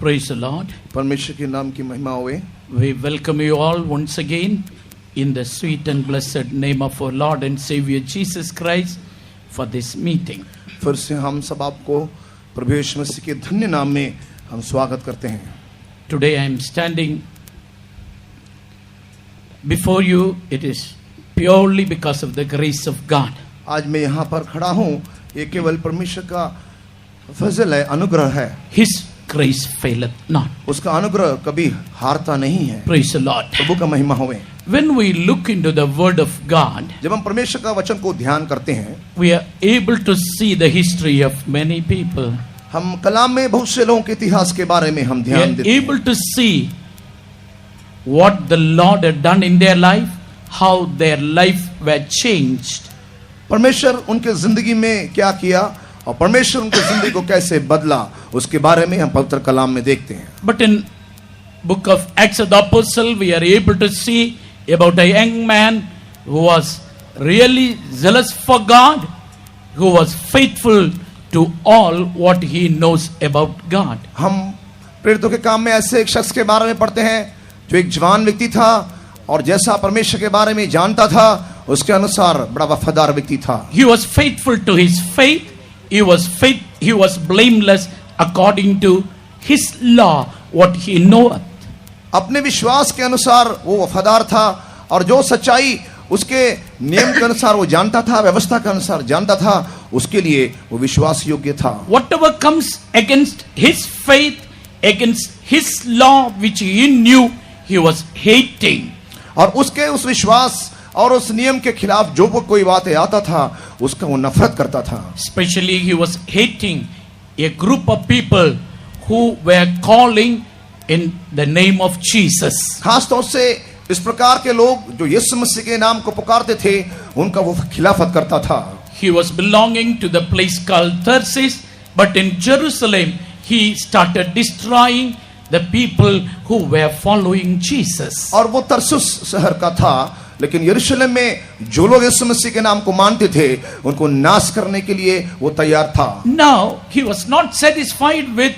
Praise the Lord. परमेश्वर के नाम की महिमा होवे. We welcome you all once again in the sweet and blessed name of our Lord and Savior Jesus Christ for this meeting. फिर से हम सब आपको प्रभु यीशु मसीह के धन्य नाम में हम स्वागत करते हैं. Today I am standing before you. It is purely because of the grace of God. आज मैं यहाँ पर खड़ा हूँ, ये केवल परमेश्वर का फजल है, अनुग्रह है. His grace faileth not. उसका अनुग्रह कभी हारता नहीं है. Praise the Lord. प्रभु का महिमा होवे. When we look into the word of God, जब हम परमेश्वर का वचन को ध्यान करते हैं, we are able to see the history of many people. हम कलाम में बहुत से लोगों के इतिहास के बारे में हम We ध्यान are देते हैं. able to see what the Lord had done in their life, how their life were changed. परमेश्वर उनके जिंदगी में क्या किया और परमेश्वर उनकी जिंदगी को कैसे बदला, उसके बारे में हम पवित्र कलाम में देखते हैं. But in book of Acts of the Apostle, we are able to see about a young man who was really zealous for God, who was faithful to all what he knows about God. हम प्रेरितों के काम में ऐसे एक शख्स के बारे में पढ़ते हैं जो एक जवान व्यक्ति था और जैसा परमेश्वर के बारे में जानता था उसके अनुसार बड़ा वफादार व्यक्ति था. He was faithful to his faith. He was blameless according to his law, what he knoweth. अपने विश्वास के अनुसार वो वफादार था और जो सच्चाई उसके नियम के अनुसार वो जानता था, व्यवस्था के अनुसार जानता था, उसके लिए वो विश्वास योग्य था. Whatever comes against his faith, against his law which he knew, he was hating. और उसके उस विश्वास और उस नियम के खिलाफ जो कोई बातें आता था उसका वो नफरत करता था. Especially he was hating a group of people who were calling in the name of Jesus. खास तौर से इस प्रकार के लोग जो यीशु मसीह के नाम को पुकारते थे उनका वो खिलाफत करता था. He was belonging to the place called Tarsus, but in Jerusalem he started destroying the people who were following Jesus. और वो तरसुस शहर का था, लेकिन यरूशलेम में जो लोग यीशु मसीह के नाम को मानते थे उनको नाश करने के लिए वो तैयार था. Now he was not satisfied with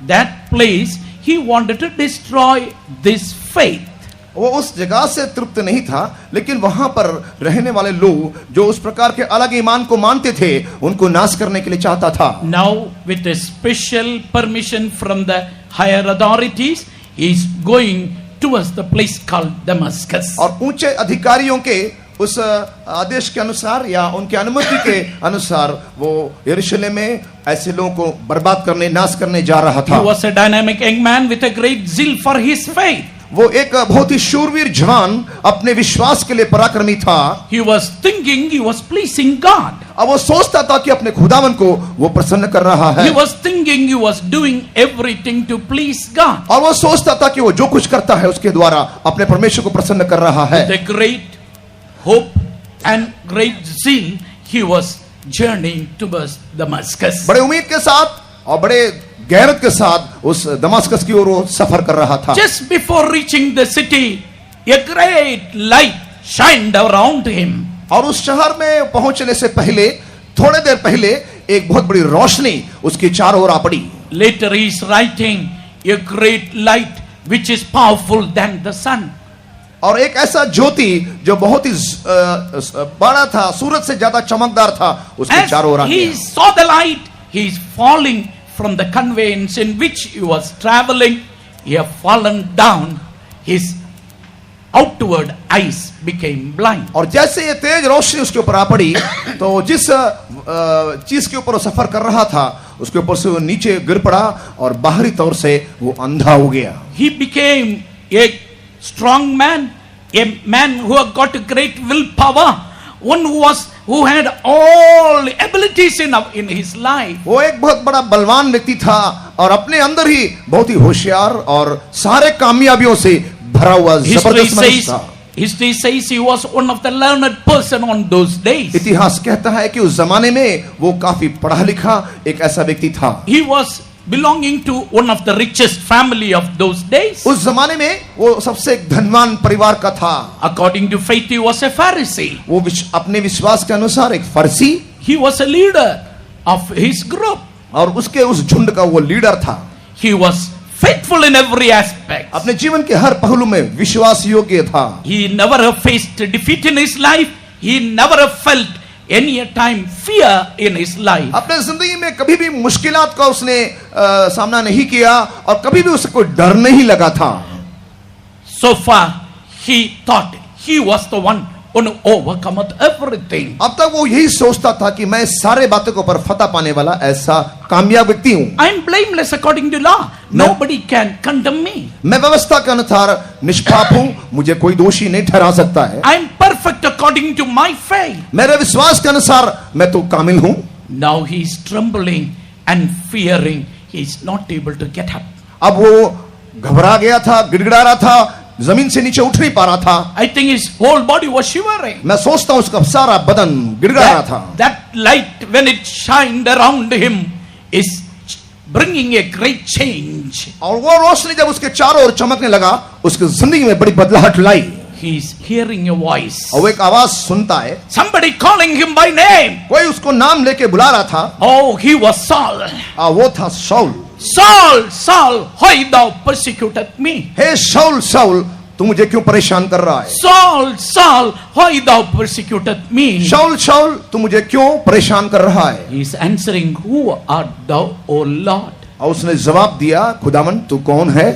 that place. He wanted to destroy this faith. वो उस जगह से तृप्त नहीं था, लेकिन वहां पर रहने वाले लोग जो उस प्रकार के अलग ईमान को मानते थे उनको नाश करने के लिए चाहता था. Now with a special permission from the higher authorities, he is going towards the place called Damascus. और ऊंचे अधिकारियों के उस आदेश के अनुसार या उनके अनुमति के अनुसार वो यरूशलेम में ऐसे लोगों को बर्बाद करने, नाश करने जा रहा था. He was a dynamic young man with a great zeal for his faith. वो एक बहुत ही शूरवीर जवान अपने विश्वास के लिए पराक्रमी था. He was thinking he was pleasing God. अब वो सोचता था कि अपने खुदावन को वो प्रसन्न कर रहा है. He was thinking he was doing everything to please God. और वो सोचता था कि वो जो कुछ करता है उसके द्वारा अपने परमेश्वर को प्रसन्न कर रहा है. With a great hope and great zeal, he was journeying towards Damascus. बड़े उम्मीद के साथ और बड़े गैरत के साथ उस दमास्कस की ओर वो सफर कर रहा था. Just before reaching the city, a great light shined around him. और उस शहर में पहुंचने से पहले, थोड़े देर पहले, एक बहुत बड़ी रोशनी उसके चारों ओर आ पड़ी. Later he is writing, a great light which is powerful than the sun. और एक ऐसा ज्योति जो बहुत ही बड़ा था, सूरज से ज्यादा चमकदार था, उसके चारों ओर आ As he गया. saw the light, he is falling from the conveyance in which he was traveling. He had fallen down. His outward eyes became blind. और जैसे ये तेज रोशनी उसके ऊपर आ पड़ी तो जिस चीज के ऊपर वो सफर कर रहा था उसके ऊपर से वो नीचे गिर पड़ा और बाहरी तौर से वो अंधा हो गया. He became a strong man, a man who had got great willpower, one who had all abilities in his life. वो एक बहुत बड़ा बलवान व्यक्ति था और अपने अंदर ही बहुत ही होशियार और सारे कामयाबियों से भरा हुआ जबरदस्त मनुष्य था. History says he was one of the learned person on those days. इतिहास कहता है कि उस जमाने में वो काफी पढ़ा लिखा एक ऐसा व्यक्ति था. He was belonging to one of the richest family of those days. उस जमाने में वो सबसे धनवान परिवार का था. According to faith, he was a Pharisee. वो अपने विश्वास के अनुसार एक फरीसी. He was a leader of his group. और उसके उस झुंड का वो लीडर था. He was faithful in every aspect. अपने जीवन के हर पहलू में विश्वास योग्य था। He never faced defeat in his life. He never felt any time fear in his life. अपने जिंदगी में कभी भी मुश्किलात का उसने सामना नहीं किया और कभी भी उसे कोई डर नहीं लगा था। So far, he thought he was the one who overcometh everything. अब तक वो यही सोचता था कि मैं सारे बातों के ऊपर फतह पाने वाला ऐसा कामयाब व्यक्ति हूं। I am blameless according to law. Nobody can condemn me. मैं व्यवस्था के अनुसार निष्पाप हूं, मुझे कोई दोषी नहीं ठहरा सकता है। I am perfect according to my faith. मेरे विश्वास के अनुसार मैं तो कामिल हूं। Now he is trembling and fearing. He is not able to get up. अब वो घबरा गया था, गिड़गिड़ा रहा था, जमीन से नीचे उठ नहीं पा रहा था। I think his whole body was shivering. मैं सोचता हूं उसका सारा बदन गिड़गिड़ा रहा था। That light, when it shined around him, is bringing a great change. और वो रोशनी जब उसके चारों ओर चमकने लगा, उसकी जिंदगी में बड़ी बदलाहट लाई। He is hearing a voice. और वो एक आवाज सुनता है, Somebody calling him by name. कोई उसको नाम लेके बुला रहा था। Oh, he was Saul. वो था शाऊल। Saul, Saul, why thou persecutest me? हे शाऊल, शाऊल, तू मुझे क्यों परेशान कर रहा है? Saul, Saul, why thou persecutest me? शाऊल, शाऊल, तू मुझे क्यों परेशान कर रहा है? He is answering, who art thou, O Lord? और उसने जवाब दिया, खुदावन तू कौन है?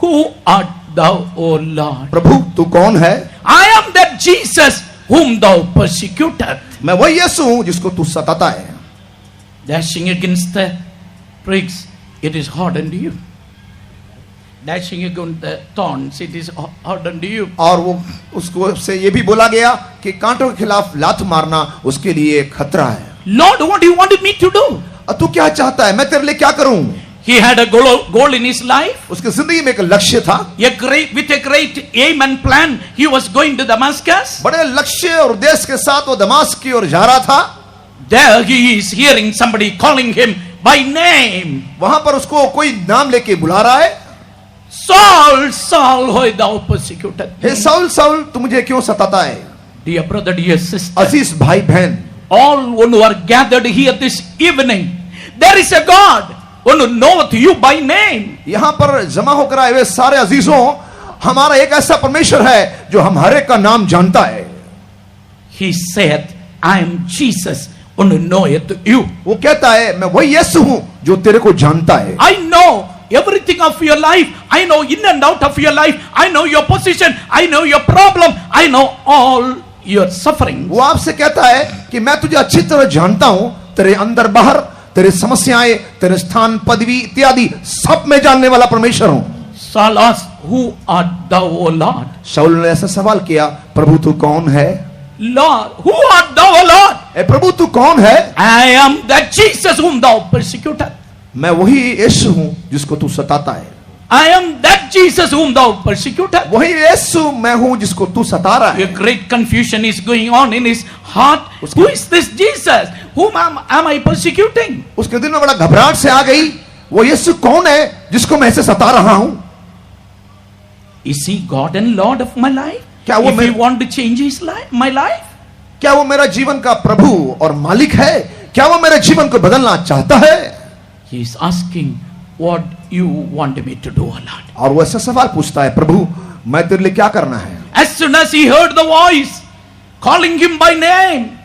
Who art thou, O Lord? प्रभु तू कौन है? I am that Jesus whom thou persecutest. मैं वही यीशु हूं जिसको तू सताता है। Dashing against the pricks, it is hardened you. Dashing against the thorns, it is hardened you. और वो उसको से ये भी बोला गया कि कांटों के खिलाफ लात मारना उसके लिए खतरा है। Lord, what do you want me to do? तू क्या चाहता है, मैं तेरे लिए क्या करूं? He had a goal in his life. उसकी जिंदगी में एक लक्ष्य था। With a great aim and plan, he was going to Damascus. बड़े लक्ष्य और उद्देश्य के साथ वो दमास्क की ओर जा रहा था। There he is hearing somebody calling him by name. वहां पर उसको कोई नाम लेके बुला रहा है। Saul, Saul, why thou persecutest me? हे साउल, साउल, तू मुझे क्यों सताता है? Dear brother, dear sister, अजीज भाई बहन, all who are gathered here this evening, there is a God who knoweth you by name. यहां पर जमा होकर आए हुए सारे अजीजों, हमारा एक ऐसा परमेश्वर है जो हम हर एक का नाम जानता है। He said, I am Jesus who knoweth you. वो कहता है, मैं वही यीशु हूं जो तेरे को जानता है। I know everything of your life. I know in and out of your life. I know your position. I know your problem. I know all your suffering. वो आपसे कहता है कि मैं तुझे अच्छी तरह जानता हूं, तेरे अंदर बाहर, तेरे समस्याएं, तेरे स्थान, पदवी इत्यादि सब में जानने वाला परमेश्वर हूं। Saul asked, who art thou, O Lord? शाऊल ने ऐसा सवाल किया, प्रभु तू कौन है? Lord, who art thou, O Lord? ए प्रभु तू कौन है? I am that Jesus whom thou persecutest. मैं वही यीशु हूं जिसको तू सताता है। I am that Jesus whom thou persecutest. वही यीशु मैं हूं जिसको तू सता रहा A है। great confusion is going on in his heart. Who is this Jesus? Whom am I persecuting? उसके दिल में बड़ा घबराहट से आ गई, वो यीशु कौन है जिसको मैं ऐसे सता रहा हूं? Is he God and Lord of my life? क्या वो If he want to change his life, my life? क्या वो मेरा जीवन का प्रभु और मालिक है? क्या वो मेरे जीवन को बदलना चाहता है? He is asking, what you want me to do, O Lord? और वो ऐसा सवाल पूछता है, प्रभु मैं तेरे लिए क्या करना है? As soon as he heard the voice calling him by name,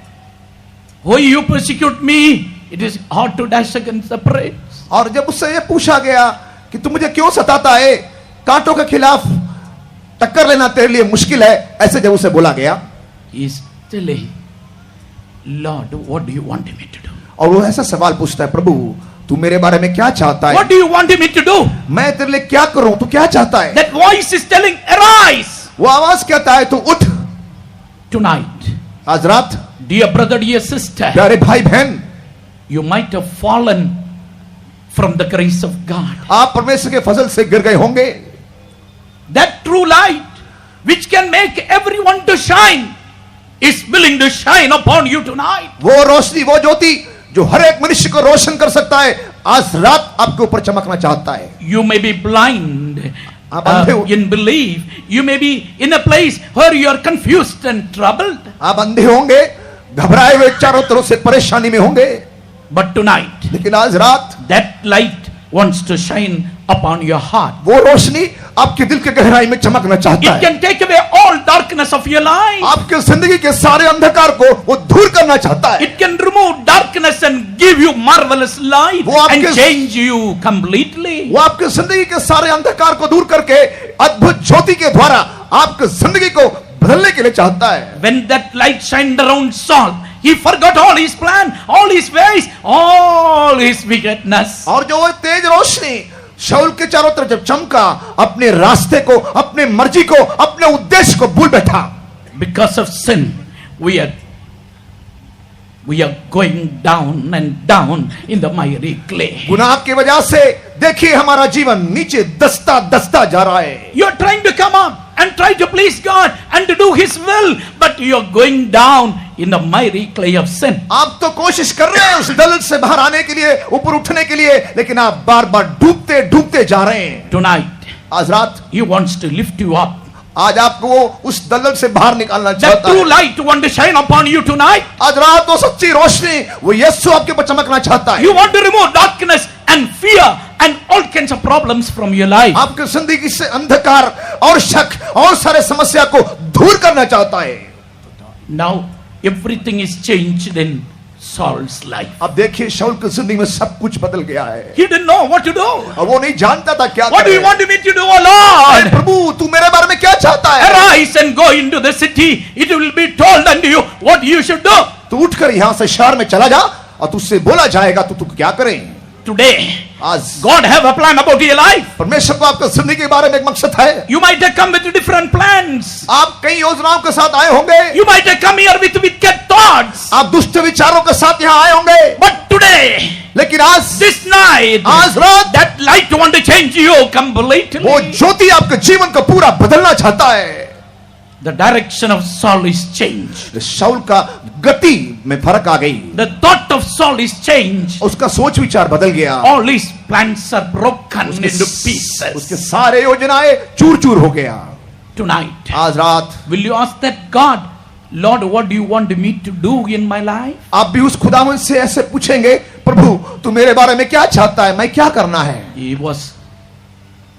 why you persecute me? It is hard to dash against the pricks. और जब उससे ये पूछा गया कि तू मुझे क्यों सताता है, कांटों के खिलाफ टक्कर लेना तेरे लिए मुश्किल है, ऐसे जब उसे बोला गया, He is telling, Lord, what do you want me to do? और वो ऐसा सवाल पूछता है, प्रभु तू मेरे बारे में क्या चाहता है? What do you want me to do? मैं तेरे लिए क्या करूं? तू क्या चाहता है? That voice is telling, arise वो आवाज कहता है, तू उठ tonight. आज रात। Dear brother, dear sister, प्यारे भाई बहन, you might have fallen from the grace of God. आप परमेश्वर के फजल से गिर गए होंगे। That true light which can make everyone to shine is willing to shine upon you tonight. वो रोशनी, वो ज्योति जो हर एक मनुष्य को रोशन कर सकता है, आज रात आपके ऊपर चमकना चाहता है। You may be blind आप अंधे हो, in belief. You may be in a place where you are confused and troubled. आप अंधे होंगे, घबराए हुए चारों तरफ से परेशानी में होंगे, But tonight, लेकिन आज रात that light wants to shine upon your heart. वो रोशनी आपके दिल के गहराई में चमकना चाहता It है। can take away all darkness of your life. आपके जिंदगी के सारे अंधकार को वो दूर करना चाहता है। It can remove darkness and give you marvelous light वो आपके- and change you completely. वो आपके जिंदगी के सारे अंधकार को दूर करके अद्भुत ज्योति के द्वारा आपकी जिंदगी को बदलने के लिए चाहता है। When that light shined around Saul, he forgot all his plan, all his ways, all his wickedness. और जो वो तेज रोशनी शाऊल के चारों तरफ जब चमका, अपने रास्ते को, अपने मर्जी को, अपने उद्देश्य को भूल बैठा। Because of sin, we are going down and down in the miry clay. गुनाह की वजह से देखिए हमारा जीवन नीचे दस्ता दस्ता जा रहा है। You are trying to come up and try to please God and to do His will, but you are going down in the miry clay of sin. आप तो कोशिश कर रहे हैं उस दलदल से बाहर आने के लिए, ऊपर उठने के लिए, लेकिन आप बार बार डूबते डूबते जा रहे हैं। Tonight, आज रात He wants to lift you up. आज आपको वो उस दलदल से बाहर निकालना That चाहता true है। light want to shine upon you tonight. आज रात वो सच्ची रोशनी वो यीशु आपके ऊपर चमकना चाहता है। You want to remove darkness and fear and all kinds of problems from your life. आपकी जिंदगी से अंधकार और शक और सारे समस्या को दूर करना चाहता है। Now everything is changed in Saul's life. अब देखिए शाऊल की जिंदगी में सब कुछ बदल गया है। He didn't know what to do. अब वो नहीं जानता था क्या What do करे। you want me to do, O अरे Lord? प्रभु तू मेरे बारे में क्या चाहता है? Arise and go into the city. It will be told unto you what you should do. तू उठकर यहाँ से शहर में चला जा और तुझसे बोला जाएगा तू क्या करे। Today, आज God have a plan about your life. परमेश्वर को आपकी जिंदगी के बारे में एक मकसद है। You might have come with different plans. आप कई योजनाओं के साथ आए होंगे। You might have come here with wicked thoughts. आप दुष्ट विचारों के साथ यहाँ आए होंगे। But today, लेकिन आज this night, आज रात that light want to change you completely. वो ज्योति आपके जीवन को पूरा बदलना चाहता है। The direction of Saul is changed. शाऊल का गति में फर्क आ गई। The thought of Saul is changed. उसका सोच विचार बदल गया। All his plans are broken into pieces. उसके सारे योजनाएं चूर चूर हो गया। Tonight, आज रात will you ask that God, Lord, what do you want me to do in my life? आप भी उस खुदावंद से ऐसे पूछेंगे, प्रभु तू मेरे बारे में क्या चाहता है, मैं क्या करना है। He was,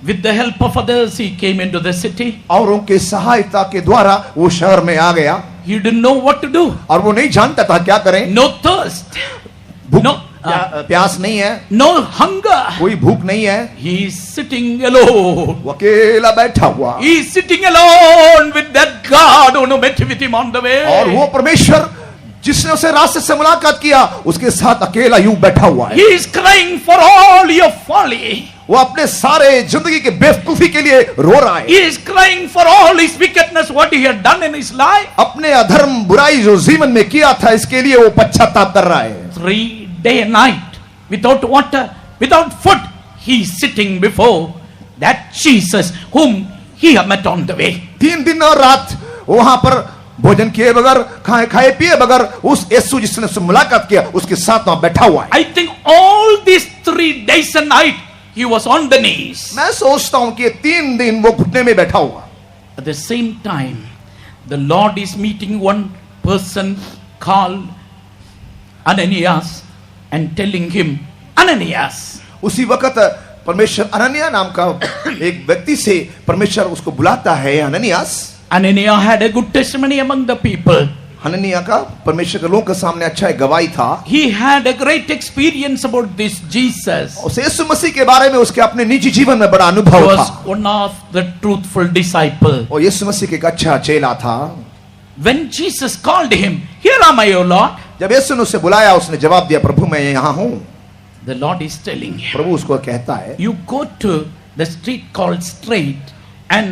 with the help of others, he came into the city. औरों के सहायता के द्वारा वो शहर में आ गया He didn't know what to do. और वो नहीं जानता था क्या करें। No thirst, भूख no, प्यास नहीं है, no hunger. कोई भूख नहीं है, He is sitting alone. वो अकेला बैठा हुआ। He is sitting alone with that God who met with him on the way. और वो परमेश्वर जिसने उसे रास्ते से मुलाकात किया उसके साथ अकेला यूं बैठा हुआ है। He is crying for all your folly. वो अपने सारे जिंदगी के बेवकूफी के लिए रो रहा है। He is crying for all his wickedness, what he had done in his life. अपने अधर्म बुराई जो जीवन में किया था इसके लिए वो पश्चाताप कर रहा है। 3 day and night, without water, without food, he is sitting before that Jesus whom he had met on the way. 3 दिन और रात वहां पर भोजन किए बगैर, खाए पिए बगैर उस यीशु जिसने उससे मुलाकात किया उसके साथ वहां बैठा हुआ है। I think all these 3 days and night he was on the knees. मैं सोचता हूं कि 3 दिन वो घुटने में बैठा हुआ। At the same time, the Lord is meeting one person called Ananias and telling him, Ananias. उसी वक्त परमेश्वर अननिया नाम का एक व्यक्ति से परमेश्वर उसको बुलाता है। अननियास, Ananias had a good testimony among the people. Hananiah का परमेश्वर के लोगों के सामने अच्छा एक गवाही था। He had a great experience about this Jesus. उस यीशु मसीह के बारे में उसके अपने निजी जीवन में बड़ा He अनुभव was था। one of the truthful disciple. और यीशु मसीह के एक अच्छा चेला था। When Jesus called him, here am I, O Lord. जब यीशु ने उसे बुलाया उसने जवाब दिया, प्रभु मैं यहाँ हूँ। The Lord is telling him, प्रभु उसको कहता है, you go to the street called Straight and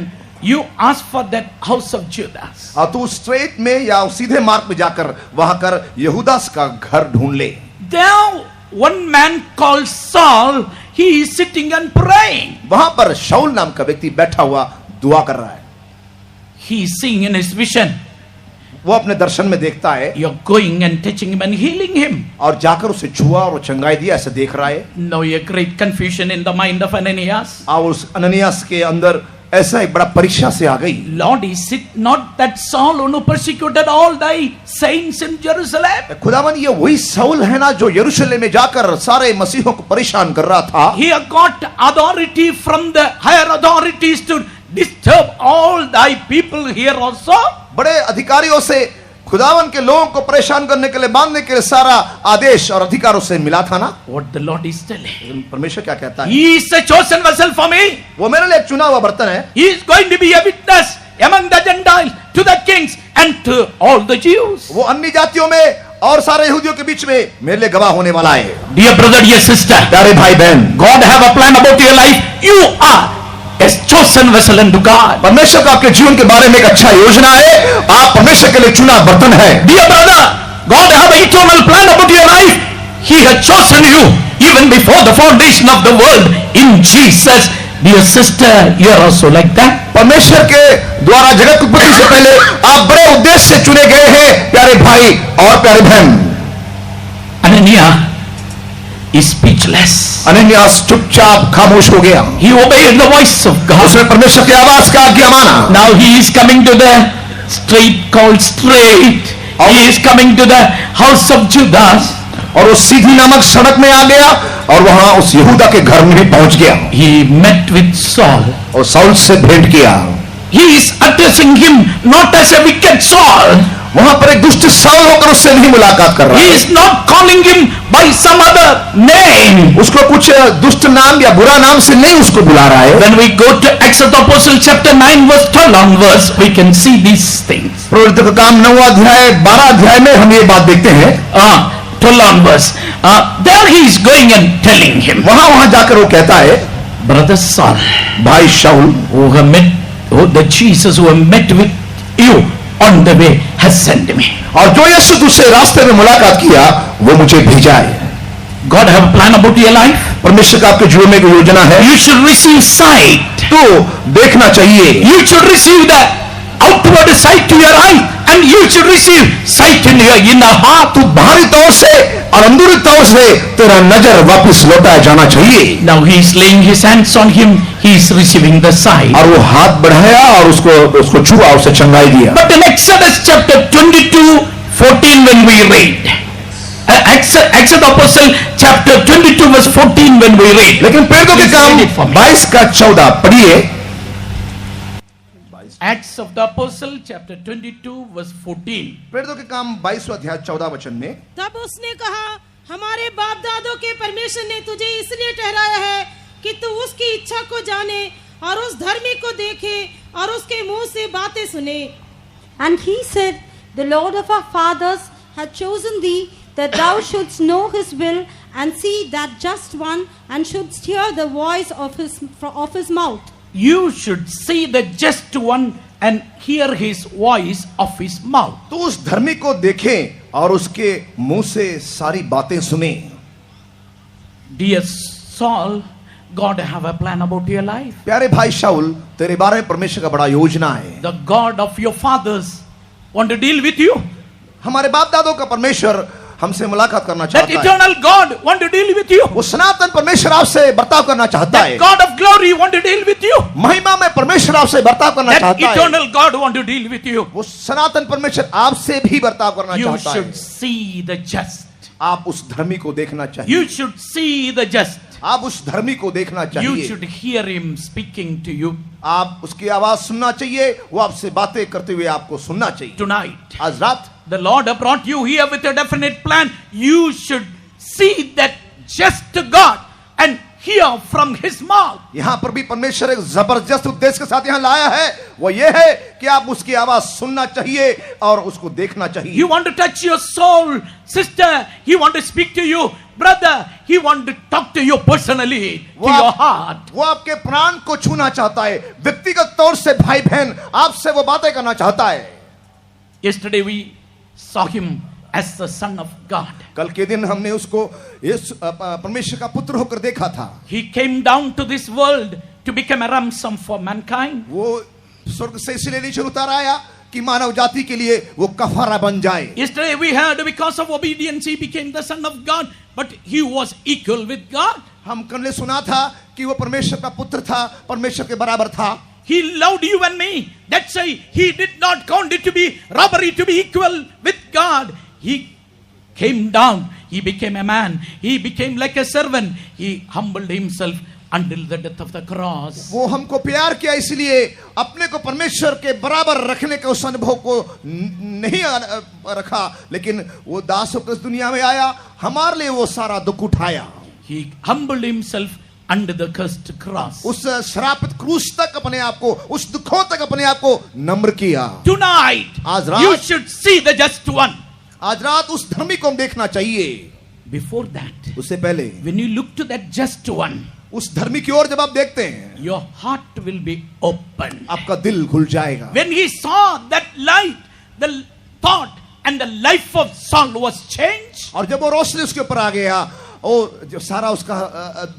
you ask for that house of Judas. तू स्ट्रेट में या सीधे मार्ग में जाकर वहां कर यहूदास का घर ढूंढ ले। There one man called Saul, he is sitting and praying. वहां पर शाऊल नाम का व्यक्ति बैठा हुआ दुआ कर रहा है। He is seeing in his vision. वो अपने दर्शन में देखता है You're going and touching him and healing him. और जाकर उसे छुआ और चंगाई दिया, ऐसे देख रहा है। Now a great confusion in the mind of Ananias. और उस अननियास के अंदर ऐसा एक बड़ा परीक्षा से आ गई। Lord, is it not that Saul who persecuted all thy saints in Jerusalem? खुदावन ये वही साउल है ना जो यरूशलेम में जाकर सारे मसीहों को परेशान कर रहा था। He had got authority from the higher authorities to disturb all thy people here also. बड़े अधिकारियों से खुदावन के लोगों को परेशान करने के लिए, बांधने के लिए सारा आदेश और अधिकार उससे मिला था ना। What the Lord is telling? परमेश्वर क्या कहता है? He is a chosen vessel for me. वो मेरे लिए एक चुना हुआ बर्तन है। He is going to be a witness among the Gentiles, to the kings and to all the Jews. वो अन्य जातियों में और सारे यहूदियों के बीच में मेरे लिए गवाह होने वाला है। Dear brother, dear sister, प्यारे भाई बहन, God have a plan about your life. You are a chosen vessel unto God. परमेश्वर का आपके जीवन के बारे में एक अच्छा योजना है। आप परमेश्वर के लिए चुना बर्तन है। Dear brother, God have an eternal plan about your life. He has chosen you even before the foundation of the world in Jesus. Dear sister, you are also like that. परमेश्वर के द्वारा जगत की उत्पत्ति से पहले आप बड़े उद्देश्य से चुने गए हैं, प्यारे भाई और प्यारे बहन। Ananias is speechless. अनन्यास चुपचाप खामोश हो गया। He obeyed the voice of God. उसने परमेश्वर की आवाज का आज्ञा माना। Now he is coming to the street called Straight. He is coming to the house of Judas. और वो सीधी नामक सड़क में आ गया और वहां उस यहूदा के घर में भी पहुंच गया। He met with Saul. और साउल से भेंट किया। He is addressing him not as a wicked Saul. वहां पर एक दुष्ट साउल होकर उससे नहीं मुलाकात कर रहा He है। is not calling him by some other name. उसको कुछ दुष्ट नाम या बुरा नाम से नहीं उसको बुला रहा है। When we go to Acts of the Apostle chapter 9 verse 12 onwards, we can see these things. प्रवृत्ति का काम 9वां अध्याय 12 अध्याय में हम ये बात देखते हैं। 12 onwards. There he is going and telling him, वहां जाकर वो कहता है, Brother Saul, भाई शाऊल, the Jesus who have met with you on the way has sent me. और जो यीशु तुझसे रास्ते में मुलाकात किया वो मुझे भेजा है। God have a plan about your life. परमेश्वर का आपके जीवन में एक योजना है। You should receive sight. तो देखना चाहिए। You should receive the outward sight to your eye, and you should receive sight in your inner heart. तू बाहरी तौर से और अंदरूनी तौर से तेरा नजर वापस लौटाया जाना चाहिए। Now he is laying his hands on him. He is receiving the sight. और वो हाथ बढ़ाया और उसको छुआ, उसे चंगाई दिया। But in Exodus chapter 22:14 when we read, Acts of the Apostle chapter 22 verse 14 when we read, लेकिन प्रेरितों के काम 22 का 14 पढ़िए। Acts of the Apostle chapter 22 verse 14. प्रेरितों के काम 22वां अध्याय 14 वचन में, तब उसने कहा, हमारे बाप दादों के परमेश्वर ने तुझे इसलिए ठहराया है कि तू उसकी इच्छा को जाने और उस धर्मी को देखे और उसके मुंह से बातें सुने। And he said, the Lord of our fathers had chosen thee, that thou shouldst know his will and see that just one, and shouldst hear the voice of his mouth. You should see the just one and hear his voice of his mouth. तो उस धर्मी को देखें और उसके मुंह से सारी बातें सुने। Dear Saul, God have a plan about your life. प्यारे भाई शाऊल, तेरे बारे में परमेश्वर का बड़ा योजना है। The God of your fathers want to deal with you. हमारे बाप दादों का परमेश्वर हमसे मुलाकात करना That चाहता है। eternal God want to deal with you. वो सनातन परमेश्वर आपसे बर्ताव करना चाहता That है। God of glory want to deal with you. महिमा में परमेश्वर आपसे बर्ताव करना That चाहता है। eternal God want to deal with you. वो सनातन परमेश्वर आपसे भी बर्ताव करना You चाहता should है। see the just. आप उस धर्मी को देखना चाहिए। You should see the just. आप उस धर्मी को देखना You चाहिए। should hear him speaking to you आप उसकी आवाज सुनना चाहिए। वो आपसे बातें करते हुए आपको सुनना चाहिए। tonight. आज रात The Lord have brought you here with a definite plan. You should see that just God and hear from his mouth. यहाँ पर भी परमेश्वर एक जबरदस्त उद्देश्य के साथ यहाँ लाया है। वो ये है कि आप उसकी आवाज सुनना चाहिए और उसको देखना चाहिए। He want to touch your soul, sister. He want to speak to you, brother. He want to talk to you personally, to your heart. वो आपके प्राण को छूना चाहता है। व्यक्तिगत तौर से भाई बहन आपसे वो बातें करना चाहता है। Yesterday we saw him as the son of God. कल के दिन हमने उसको परमेश्वर का पुत्र होकर देखा था। He came down to this world to become a ransom for mankind. वो स्वर्ग से इसलिए नीचे उतर आया कि मानव जाति के लिए वो कफारा बन जाए। Yesterday we heard because of obedience he became the son of God, but he was equal with God. हम कल ने सुना था कि वो परमेश्वर का पुत्र था, परमेश्वर के बराबर था। He loved you and me. That's why he did not count it to be robbery to be equal with God. He came down. He became a man. He became like a servant. He humbled himself until the death of the cross. वो हमको प्यार किया, इसलिए अपने को परमेश्वर के बराबर रखने के उस अनुभव को नहीं रखा, लेकिन वो दास होकर इस दुनिया में आया, हमारे लिए वो सारा दुख उठाया. He humbled himself under the cursed cross. उस श्रापित क्रूस तक अपने आप को, उस दुखों तक अपने आप को नम्र किया. Tonight, आज रात- you should see the just one. आज रात उस धर्मी को हम देखना चाहिए. Before that, उससे पहले when you look to that just one, उस धर्मी की ओर जब आप देखते हैं, your heart will be open. आपका दिल खुल जाएगा. When he saw that light, the thought and the life of Saul was changed. और जब वो रोशनी उसके ऊपर आ गया, ओ जो सारा उसका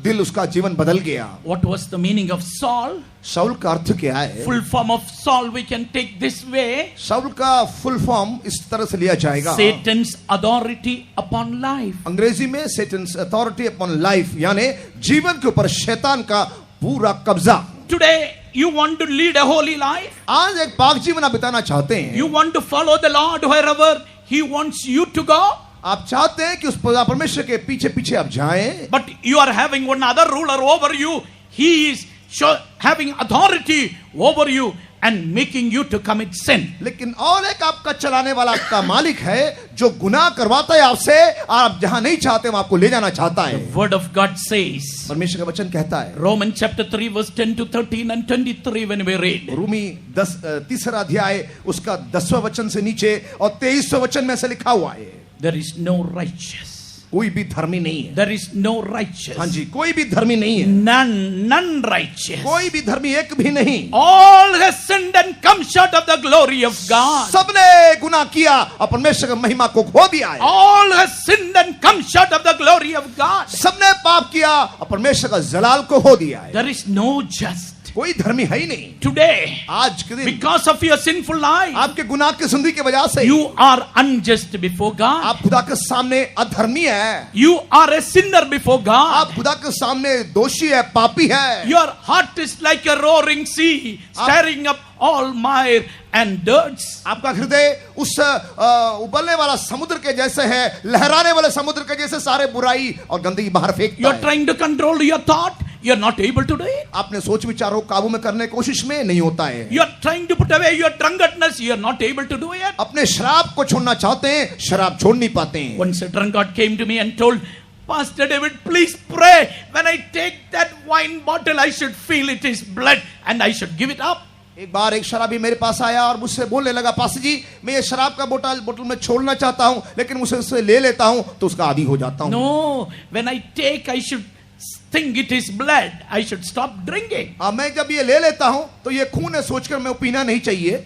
दिल, उसका जीवन बदल गया. What was the meaning of Saul? शाऊल का अर्थ क्या है? Full form of Saul we can take this way. शाऊल का फुल फॉर्म इस तरह से लिया जाएगा. Satan's authority upon life. अंग्रेजी में Satan's authority upon life, यानी जीवन के ऊपर शैतान का पूरा कब्जा. Today you want to lead a holy life. आज एक पाक जीवन आप बिताना चाहते हैं. You want to follow the Lord wherever he wants you to go. आप चाहते हैं कि उस परमेश्वर के पीछे पीछे आप जाएं. But you are having one other ruler over you. He is having authority over you and making you to commit sin. लेकिन और एक आपका चलाने वाला आपका मालिक है जो गुनाह करवाता है आपसे, आप जहां नहीं चाहते वहां आपको ले जाना चाहता है. Word of God says, परमेश्वर का वचन कहता है, Romans chapter 3 verse 10 to 13 and 23 when we read. Rumi 3 अध्याय उसका 10वां वचन से नीचे और 23वां वचन में से लिखा हुआ है, There is no righteous. कोई भी धर्मी नहीं है. There is no righteous. हाँ जी, कोई भी धर्मी नहीं है. None righteous. कोई भी धर्मी एक भी नहीं. All have sinned and come short of the glory of God. सबने गुनाह किया और परमेश्वर की महिमा को खो दिया है. All have sinned and come short of the glory of God. सबने पाप किया और परमेश्वर का जलाल को खो दिया है. There is no just. कोई धर्मी है ही नहीं. Today, आज के दिन because of your sinful life, आपके गुनाह की जिंदगी की वजह से you are unjust before God. आप खुदा के सामने अधर्मी है. You are a sinner before God. आप खुदा के सामने दोषी है, पापी है. Your heart is like a roaring sea, stirring up all mire and dirts. आपका हृदय उस उबलने वाला समुद्र के जैसे है, लहराने वाले समुद्र के जैसे सारे बुराई और गंदगी बाहर फेंकता You are है. trying to control your thought. You are not able to do it. आपने सोच विचारों को काबू में करने की कोशिश में नहीं होता है. You are trying to put away your drunkenness. You are not able to do it. अपने शराब को छोड़ना चाहते हैं, शराब छोड़ नहीं पाते हैं. Once a drunkard came to me and told, Pastor David, please pray. When I take that wine bottle, I should feel it is blood and I should give it up. एक बार एक शराबी मेरे पास आया और मुझसे बोलने लगा, पास्टर जी मैं ये शराब का बोतल में छोड़ना चाहता हूं, लेकिन मुझे उससे ले लेता हूं तो उसका आदी हो जाता हूं. No, when I take, I should think it is blood. I should stop drinking. मैं जब ये ले लेता हूं तो ये खून है सोचकर मैं पीना नहीं चाहिए.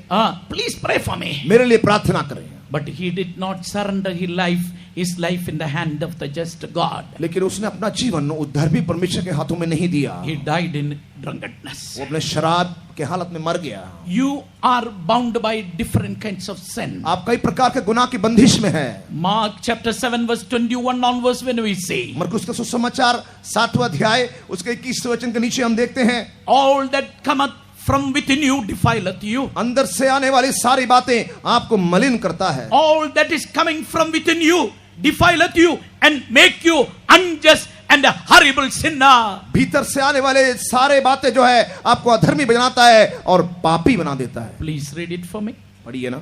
Please pray for me. मेरे लिए प्रार्थना करें. But he did not surrender his life in the hand of the just God. लेकिन उसने अपना जीवन उद्धर्मी परमेश्वर के हाथों में नहीं दिया. He died in drunkenness. वो अपने शराब के हालत में मर गया. You are bound by different kinds of sin. आप कई प्रकार के गुनाह की बंदिश में हैं. Mark chapter 7 verse 21 onwards when we see, मरकुस का सुसमाचार 7वां अध्याय उसके 21वें वचन के नीचे हम देखते हैं, all that cometh from within you defileth you. अंदर से आने वाली सारी बातें आपको मलिन करता है. All that is coming from within you defileth you and make you unjust and a horrible sinner. भीतर से आने वाले सारे बातें जो है आपको अधर्मी बनाता है और पापी बना देता है. Please read it for me. पढ़िए ना.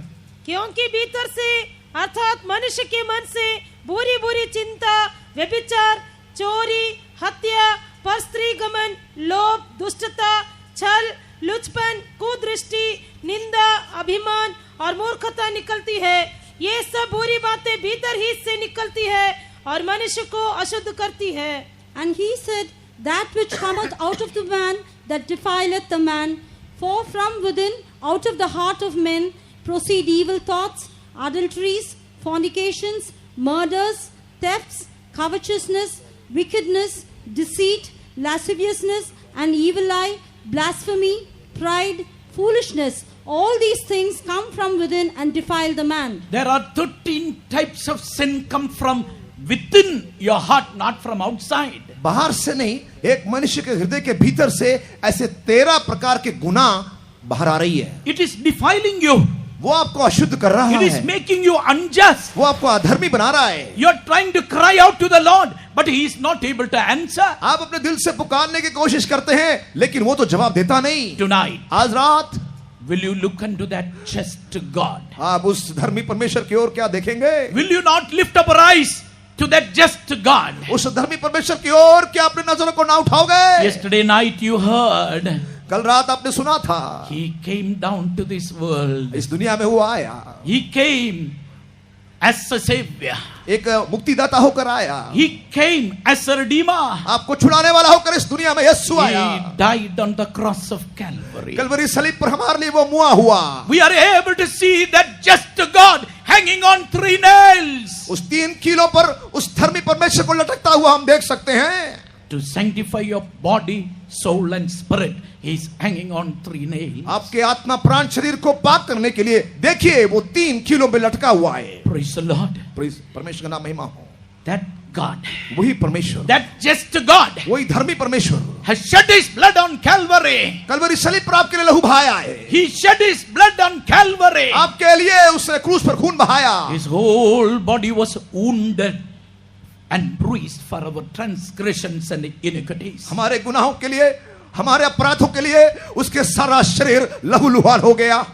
क्योंकि भीतर से अर्थात मनुष्य के मन से बुरी बुरी चिंता, व्यभिचार, चोरी, हत्या, परस्त्री गमन, लोभ, दुष्टता, छल, लुचपन, कुदृष्टि, निंदा, अभिमान और मूर्खता निकलती है. ये सब बुरी बातें भीतर ही से निकलती है और मनुष्य को अशुद्ध करती है. And he said, that which cometh out of the man, that defileth the man. For from within, out of the heart of men, proceed evil thoughts, adulteries, fornications, murders, thefts, covetousness, wickedness, deceit, lasciviousness, and evil eye, blasphemy, pride, foolishness. All these things come from within and defile the man. There are 13 types of sin come from within your heart, not from outside. बाहर से नहीं, एक मनुष्य के हृदय के भीतर से ऐसे 13 प्रकार के गुनाह बाहर आ रही है। It is defiling you. वो आपको अशुद्ध कर रहा It is है, making you unjust. वो आपको अधर्मी बना रहा है। You are trying to cry out to the Lord, but He is not able to answer. आप अपने दिल से पुकारने की कोशिश करते हैं, लेकिन वो तो जवाब देता नहीं। Tonight, आज रात will you look unto that just God? आप उस धर्मी परमेश्वर की ओर क्या देखेंगे? Will you not lift up your eyes to that just God? उस धर्मी परमेश्वर की ओर क्या अपने नजरों को ना उठाओगे? Yesterday night you heard कल रात आपने सुना था, He came down to this world. इस दुनिया में वो आया, He came as a savior. एक मुक्तिदाता होकर आया, He came as a redeemer. आपको छुड़ाने वाला होकर इस दुनिया में यीशु आया। He died on the cross of Calvary. Kalvari सलीब पर हमारे लिए वो मुआ हुआ। We are able to see that just God hanging on 3 nails. उस 3 कीलों पर उस धर्मी परमेश्वर को लटकता हुआ हम देख सकते हैं। To sanctify your body, soul and spirit, He is hanging on 3 nails. आपके आत्मा प्राण शरीर को पाक करने के लिए देखिए वो 3 कीलों में लटका हुआ है। Praise the Lord. परमेश्वर का नाम महिमा हो। That God, वही परमेश्वर, that just God वही धर्मी परमेश्वर has shed His blood on Calvary. Kalvari सलीब पर आपके लिए लहू बहाया है। He shed His blood on Calvary. आपके लिए उसने क्रूस पर खून बहाया। His whole body was wounded and bruised for our transgressions and iniquities. हमारे गुनाहों के लिए, हमारे अपराधों के लिए उसके सारा शरीर लहूलुहान हो गया।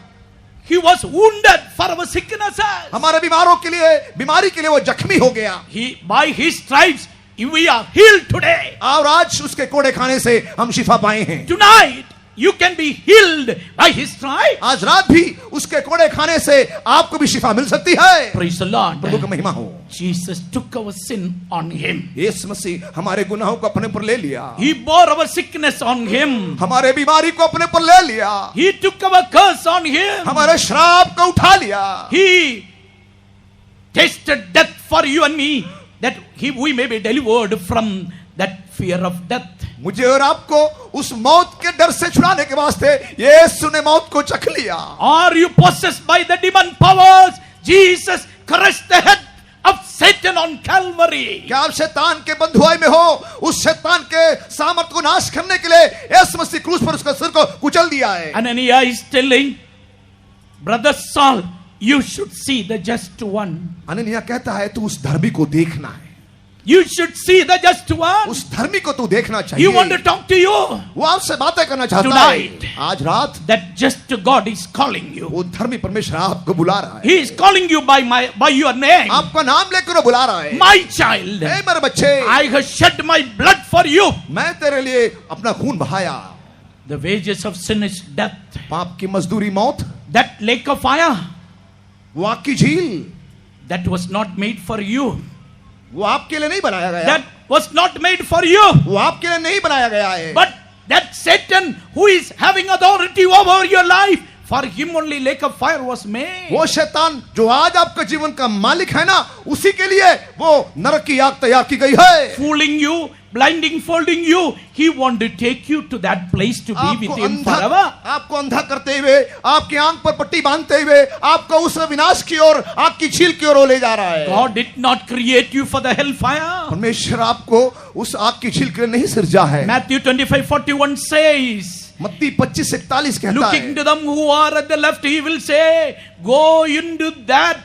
He was wounded for our sicknesses. हमारे बीमारों के लिए, बीमारी के लिए वो जख्मी हो गया। He, by His stripes, we are healed today. और आज उसके कोड़े खाने से हम शिफा पाए हैं। Tonight, you can be healed by His stripes. आज रात भी उसके कोड़े खाने से आपको भी शिफा मिल सकती है। Praise the Lord. प्रभु का महिमा हो। Jesus took our sin on Him. यीशु मसीह हमारे गुनाहों को अपने पर ले लिया, He bore our sickness on Him. हमारे बीमारी को अपने पर ले लिया, He took our curse on Him. हमारे श्राप को उठा लिया। He tasted death for you and me, that we may be delivered from that fear of death. मुझे और आपको उस मौत के डर से छुड़ाने के वास्ते यीशु ने मौत को चख लिया। Are you possessed by the demon powers? Jesus crushed the head of Satan on Calvary. क्या आप शैतान के बंधुआई में हो? उस शैतान के सामर्थ को नाश करने के लिए यीशु मसीह क्रूस पर उसका सिर को कुचल दिया है। Ananias is telling, Brother Saul, you should see the just one. अननिया कहता है तू उस धर्मी को देखना है, You should see the just one. उस धर्मी को तू देखना चाहिए। He want to talk to you. वो आपसे बातें करना चाहता Tonight. है। आज रात That just God is calling you. वो धर्मी परमेश्वर आपको बुला रहा है। He is calling you by your name. आपका नाम लेकर वो बुला रहा है। My child, ए मेरे बच्चे, I have shed my blood for you. मैं तेरे लिए अपना खून बहाया। The wages of sin is death. पाप की मजदूरी मौत। That lake of fire, वो आग की झील, that was not made for you. वो आपके लिए नहीं बनाया गया। That was not made for you. वो आपके लिए नहीं बनाया गया है। But that Satan who is having authority over your life, for him only lake of fire was made. वो शैतान जो आज आपका जीवन का मालिक है ना, उसी के लिए वो नरक की आग तैयार की गई है। Fooling you, blinding, folding you, he want to take you to that place to be with him forever. आपको अंधा करते हुए, आपकी आंख पर पट्टी बांधते हुए, आपको उस विनाश की ओर, आग की झील की ओर ले जा रहा है। God did not create you for the hellfire. परमेश्वर आपको उस आग की झील के लिए नहीं सृजा है। Matthew 25:41 says, मत्ती 25:41 कहता looking है, to them who are at the left, he will say, go into that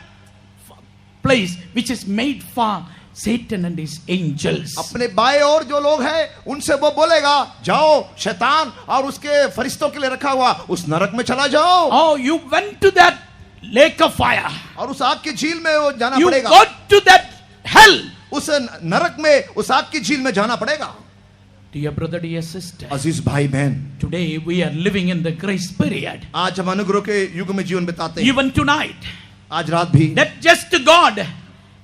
place which is made for Satan and his angels. अपने बाएं ओर जो लोग हैं उनसे वो बोलेगा, जाओ शैतान और उसके फरिश्तों के लिए रखा हुआ उस नरक में चला जाओ। Oh, you went to that lake of fire. और उस आग की झील में वो जाना You पड़ेगा। got to that hell. उस नरक में, उस आग की झील में जाना पड़ेगा। Dear brother, dear sister, अजीज भाई बहन, today we are living in the grace period. आज हम अनुग्रह के युग में जीवन बिताते हैं। Even tonight, आज रात भी that just God,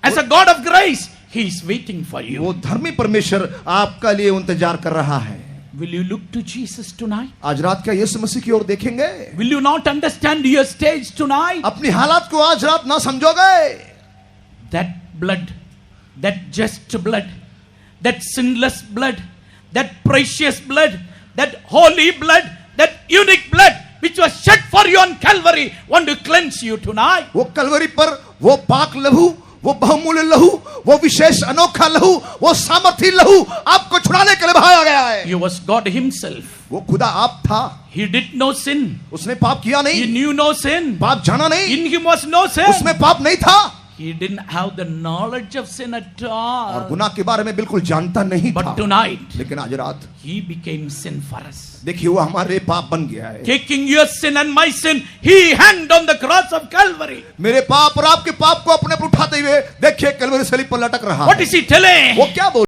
as a God of grace, He is waiting for you. वो धर्मी परमेश्वर आपका लिए इंतजार कर रहा है। Will you look to Jesus tonight? आज रात क्या यीशु मसीह की ओर देखेंगे? Will you not understand your stage tonight? अपनी हालात को आज रात ना समझोगे? That blood, that just blood, that sinless blood, that precious blood, that holy blood, that unique blood which was shed for you on Calvary, want to cleanse you tonight. वो कलवरी पर वो पाक लहू, वो बहुमूल्य लहू, वो विशेष अनोखा लहू, वो सामर्थी लहू आपको छुड़ाने के लिए बहाया गया है। He was God himself. वो खुदा आप था। He did no sin. उसने पाप किया He नहीं, knew no sin. पाप जाना नहीं, In him was no sin. उसमें पाप नहीं था He didn't have the knowledge of sin at और all. गुनाह के बारे में बिल्कुल जानता नहीं था। But tonight, लेकिन आज रात he became sin for us. देखिए वो हमारे पाप बन गया है। Taking your sin and my sin, he hanged on the cross of Calvary. मेरे पाप और आपके पाप को अपने पर उठाते हुए देखिए कलवरी सलीब पर लटक रहा What है। is he telling? वो क्या बोल